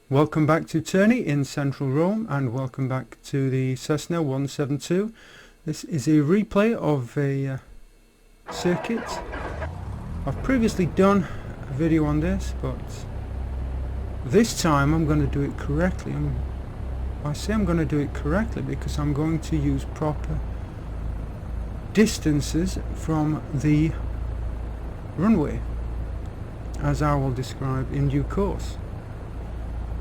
Welcome back to Terni in central Rome, and welcome back to the Cessna 172. This is a replay of a circuit. I've previously done a video on this, but this time I'm going to do it correctly. I say I'm going to do it correctly because I'm going to use proper distances from the runway, as I will describe in due course.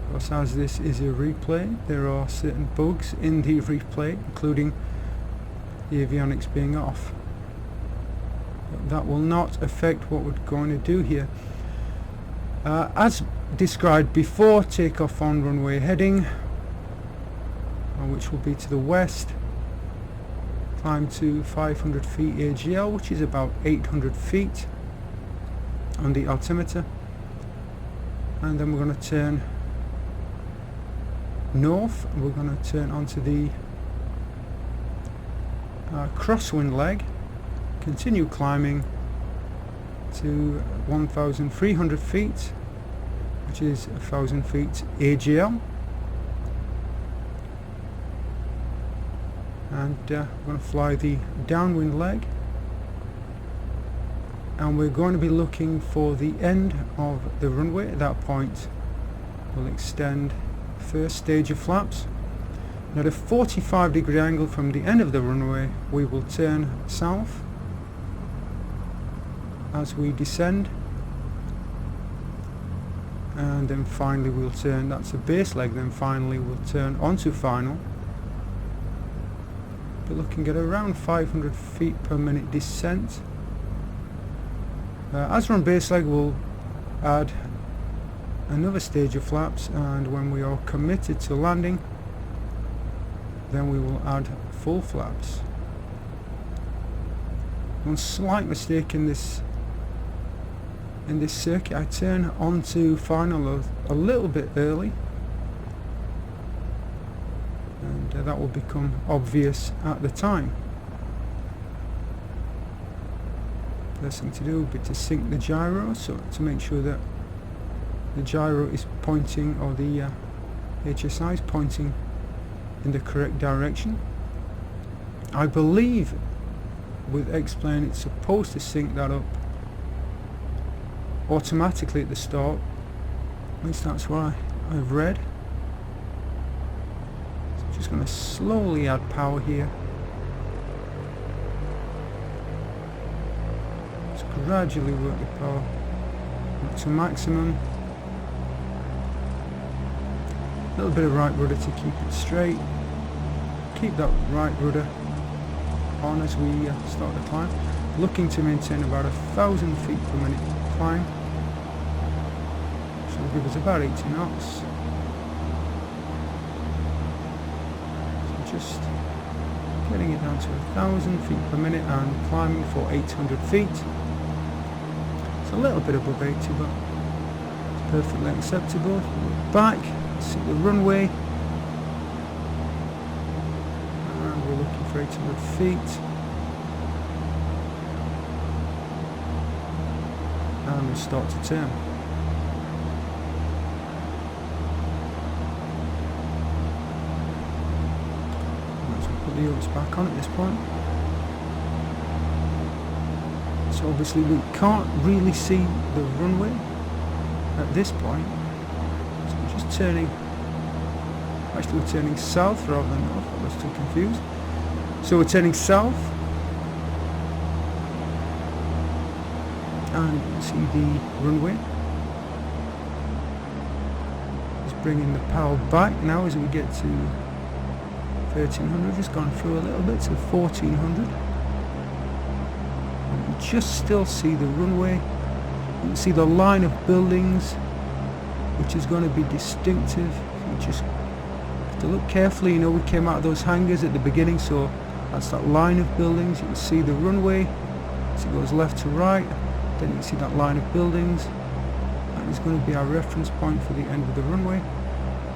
Of course, as this is a replay, there are certain bugs in the replay, including the avionics being off. But that will not affect what we're going to do here. As described before, takeoff on runway heading, which will be to the west, climb to 500 feet AGL, which is about 800 feet on the altimeter, and then we're going to turn north. We're going to turn onto the crosswind leg, continue climbing to 1,300 feet, which is 1,000 feet AGL, and we're going to fly the downwind leg, and we're going to be looking for the end of the runway. At that point we'll extend first stage of flaps, and at a 45-degree angle from the end of the runway we will turn south as we descend, and then finally we'll turn, that's a base leg, then finally we'll turn onto final. We're looking at around 500 feet per minute descent. As we're on base leg, we'll add another stage of flaps, and when we are committed to landing, then we will add full flaps. One slight mistake in this circuit, I turn onto final a little bit early, and that will become obvious at the time. First thing to do will be to sync the gyro, so to make sure that the gyro is pointing, or the HSI is pointing in the correct direction. I believe with X-Plane it's supposed to sync that up automatically at the start. At least that's what I've read. So I'm just going to slowly add power here. Just gradually work the power up to maximum. A little bit of right rudder to keep it straight. Keep that right rudder on as we start the climb. Looking to maintain about 1,000 feet per minute climb, which will give us about 80 knots. So just getting it down to 1,000 feet per minute and climbing for 800 feet. It's a little bit above 80, but it's perfectly acceptable. We're back. See the runway, and we're looking for 800 feet, and we'll start to turn. Let's put the yokes back on at this point. So obviously we can't really see the runway at this point. Turning, actually we're turning south rather than north. I was too confused. So we're turning south, and you can see the runway. Just bringing the power back now as we get to 1,300. Just gone through a little bit to 1,400. And we just still see the runway. You can see the line of buildings, which is going to be distinctive. You just have to look carefully. You know, we came out of those hangars at the beginning, so that's that line of buildings. You can see the runway as it goes left to right, then you can see that line of buildings. That is going to be our reference point for the end of the runway.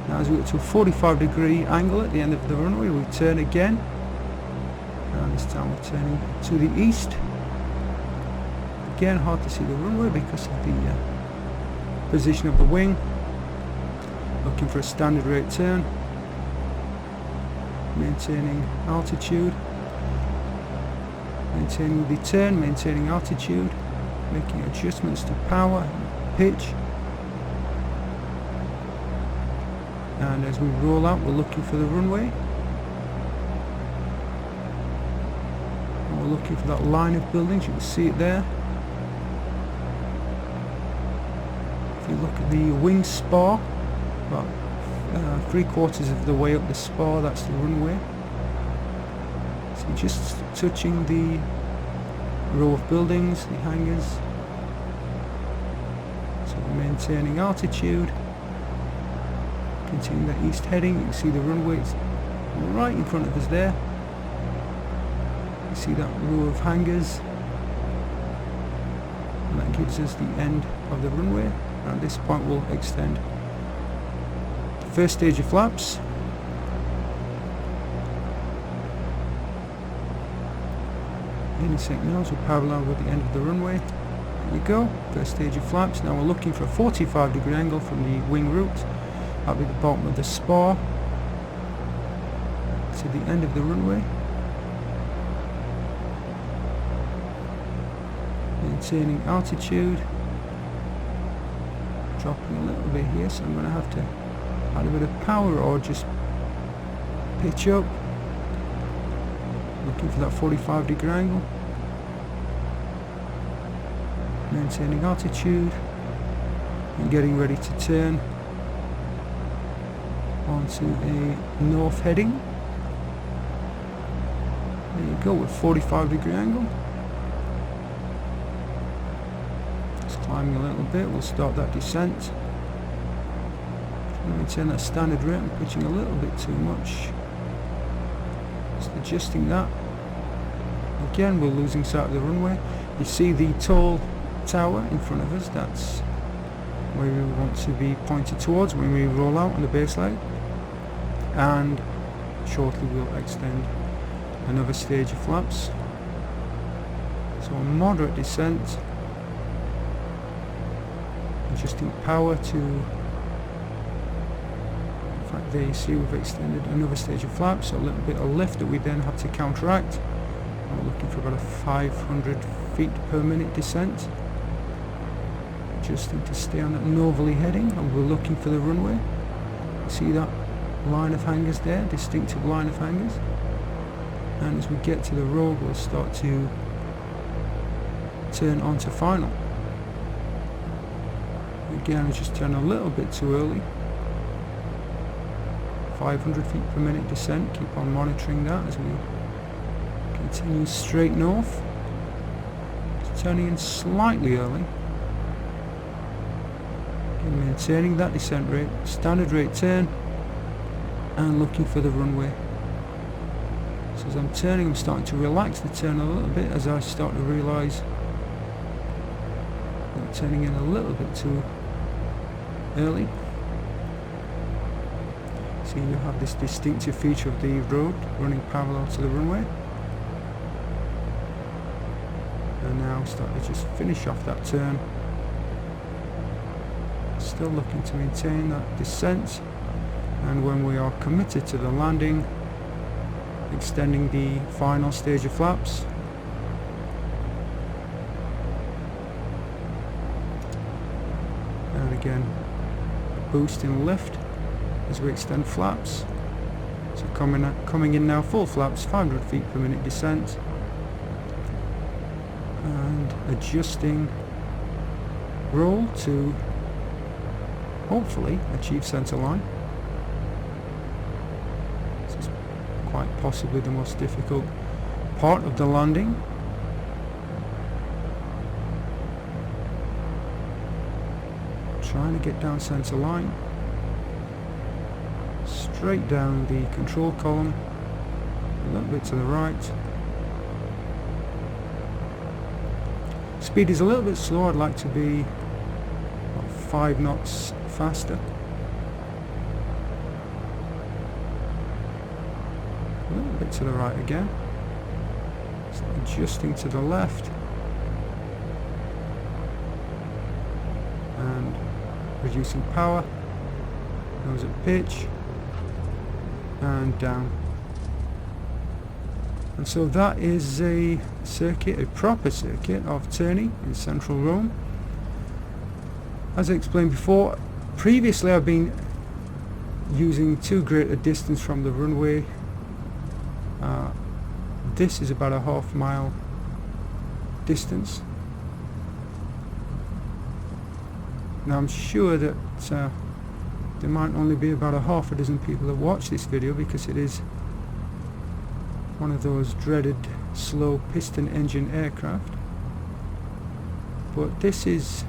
Now as we get to a 45-degree angle at the end of the runway, we turn again, and this time we're turning to the east. Again, hard to see the runway because of the position of the wing. Looking for a standard rate turn. Maintaining altitude. Maintaining the turn, maintaining altitude. Making adjustments to power, pitch. And as we roll out, we're looking for the runway. And we're looking for that line of buildings, you can see it there. If you look at the wing spar, about 3/4 of the way up the spar, that's the runway. So just touching the row of buildings, the hangars. So we're maintaining altitude. Continuing that east heading, you can see the runways right in front of us there. You see that row of hangars, and that gives us the end of the runway. And at this point we'll extend the first stage of flaps. Any second now, so parallel with the end of the runway. There you go, first stage of flaps. Now we're looking for a 45-degree angle from the wing root. That'll be the bottom of the spar to the end of the runway. Maintaining altitude. Dropping a little bit here, so I'm going to have to add a bit of power or just pitch up. Looking for that 45-degree angle. Maintaining altitude. And getting ready to turn onto a north heading. There you go, with 45-degree angle. Just climbing a little bit, we'll start that descent. Trying to maintain that standard rate, I'm pitching a little bit too much. Just adjusting that. Again, we're losing sight of the runway. You see the tall tower in front of us, that's where we want to be pointed towards when we roll out on the base leg. And shortly we'll extend another stage of flaps. So a moderate descent, adjusting power to, in fact there you see we've extended another stage of flaps, so a little bit of lift that we then have to counteract. And we're looking for about a 500 feet per minute descent. Adjusting to stay on that northerly heading, and we're looking for the runway. See that line of hangars there, distinctive line of hangars. And as we get to the road, we'll start to turn onto final. Again, I just turned a little bit too early. 500 feet per minute descent, keep on monitoring that as we continue straight north. Just turning in slightly early. Again, maintaining that descent rate, standard rate turn, and looking for the runway. So as I'm turning, I'm starting to relax the turn a little bit as I start to realise that I'm turning in a little bit too early. So you have this distinctive feature of the road running parallel to the runway. And now start to just finish off that turn. Still looking to maintain that descent. And when we are committed to the landing, extending the final stage of flaps. And again, a boost in lift as we extend flaps. So coming in now, full flaps, 500 feet per minute descent. And adjusting roll to hopefully achieve centre line. This is quite possibly the most difficult part of the landing. Trying to get down centre line. Straight down the control column, a little bit to the right. Speed is a little bit slow, I'd like to be about 5 knots faster. A little bit to the right again. So adjusting to the left. And reducing power. Nose at pitch, and down. And so that is a circuit, a proper circuit of Terni in central Rome. As I explained before, previously I've been using too great a distance from the runway. This is about a half-mile distance. Now I'm sure that there might only be about a half a dozen people that watch this video, because it is one of those dreaded slow piston engine aircraft. But this is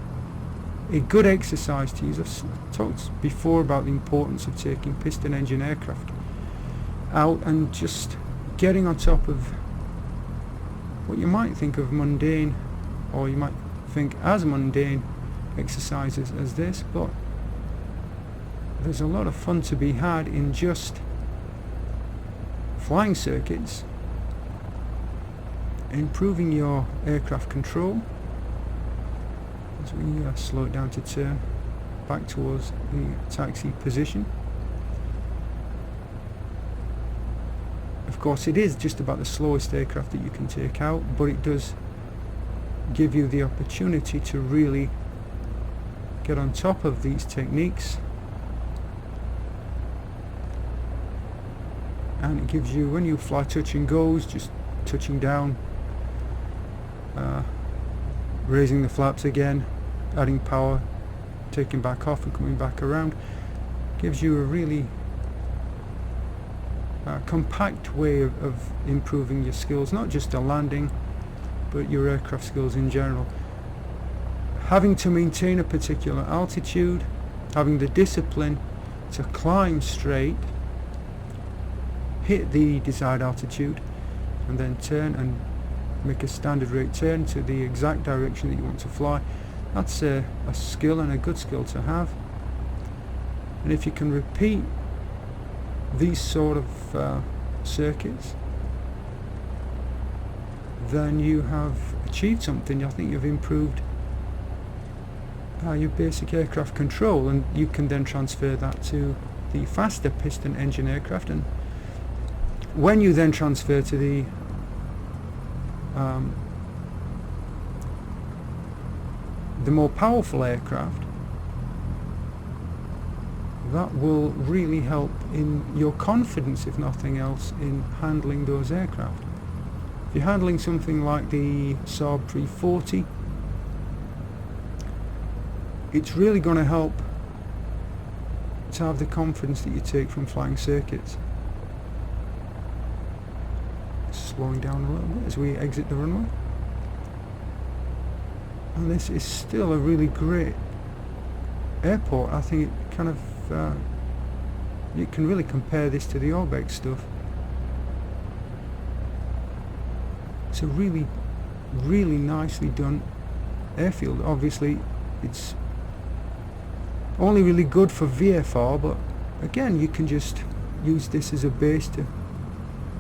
a good exercise to use. I've talked before about the importance of taking piston engine aircraft out and just getting on top of what you might think of mundane, or you might think as mundane exercises as this, but there's a lot of fun to be had in just flying circuits, improving your aircraft control as we slow it down to turn back towards the taxi position. Of course, it is just about the slowest aircraft that you can take out, but it does give you the opportunity to really get on top of these techniques, and it gives you, when you fly touch and goes, just touching down, raising the flaps again, adding power, taking back off and coming back around, gives you a really compact way of improving your skills, not just a landing but your aircraft skills in general. Having to maintain a particular altitude, having the discipline to climb straight, hit the desired altitude, and then turn and make a standard rate turn to the exact direction that you want to fly. That's a skill, and a good skill to have. And if you can repeat these sort of circuits, then you have achieved something. I think you've improved your basic aircraft control, and you can then transfer that to the faster piston engine aircraft. And when you then transfer to the more powerful aircraft, that will really help in your confidence, if nothing else, in handling those aircraft. If you're handling something like the Saab 340, it's really going to help to have the confidence that you take from flying circuits. Slowing down a little bit as we exit the runway. And this is still a really great airport. I think it kind of you can really compare this to the Orbeck stuff. It's a really, really nicely done airfield. Obviously it's only really good for VFR, but again, you can just use this as a base to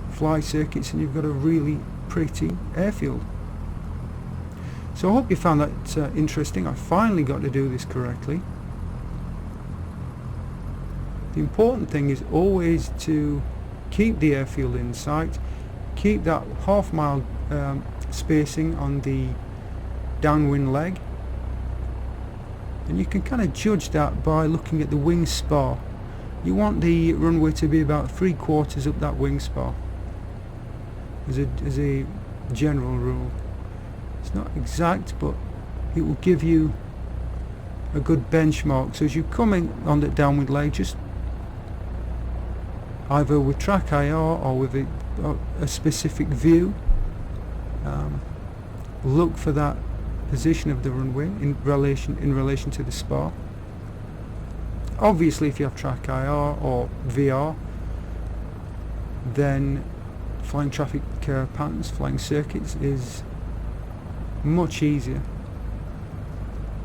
fly circuits, and you've got a really pretty airfield. So I hope you found that interesting. I finally got to do this correctly. The important thing is always to keep the airfield in sight, keep that half-mile spacing on the downwind leg, and you can kind of judge that by looking at the wing spar. You want the runway to be about 3/4 up that wing spar as a general rule. It's not exact, but it will give you a good benchmark. So as you come in on the downwind leg, just either with track IR or with a specific view, look for that position of the runway in relation to the spar. Obviously, if you have track IR or VR, then flying traffic patterns, flying circuits is much easier.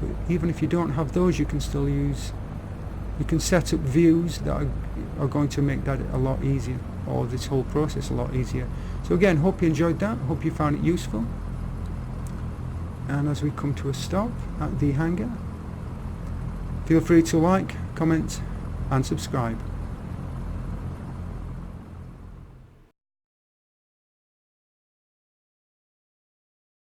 But even if you don't have those, you can still use, you can set up views that are going to make that a lot easier, or this whole process a lot easier. So again, hope you enjoyed that, hope you found it useful. And as we come to a stop at the hangar, feel free to like, comment and subscribe.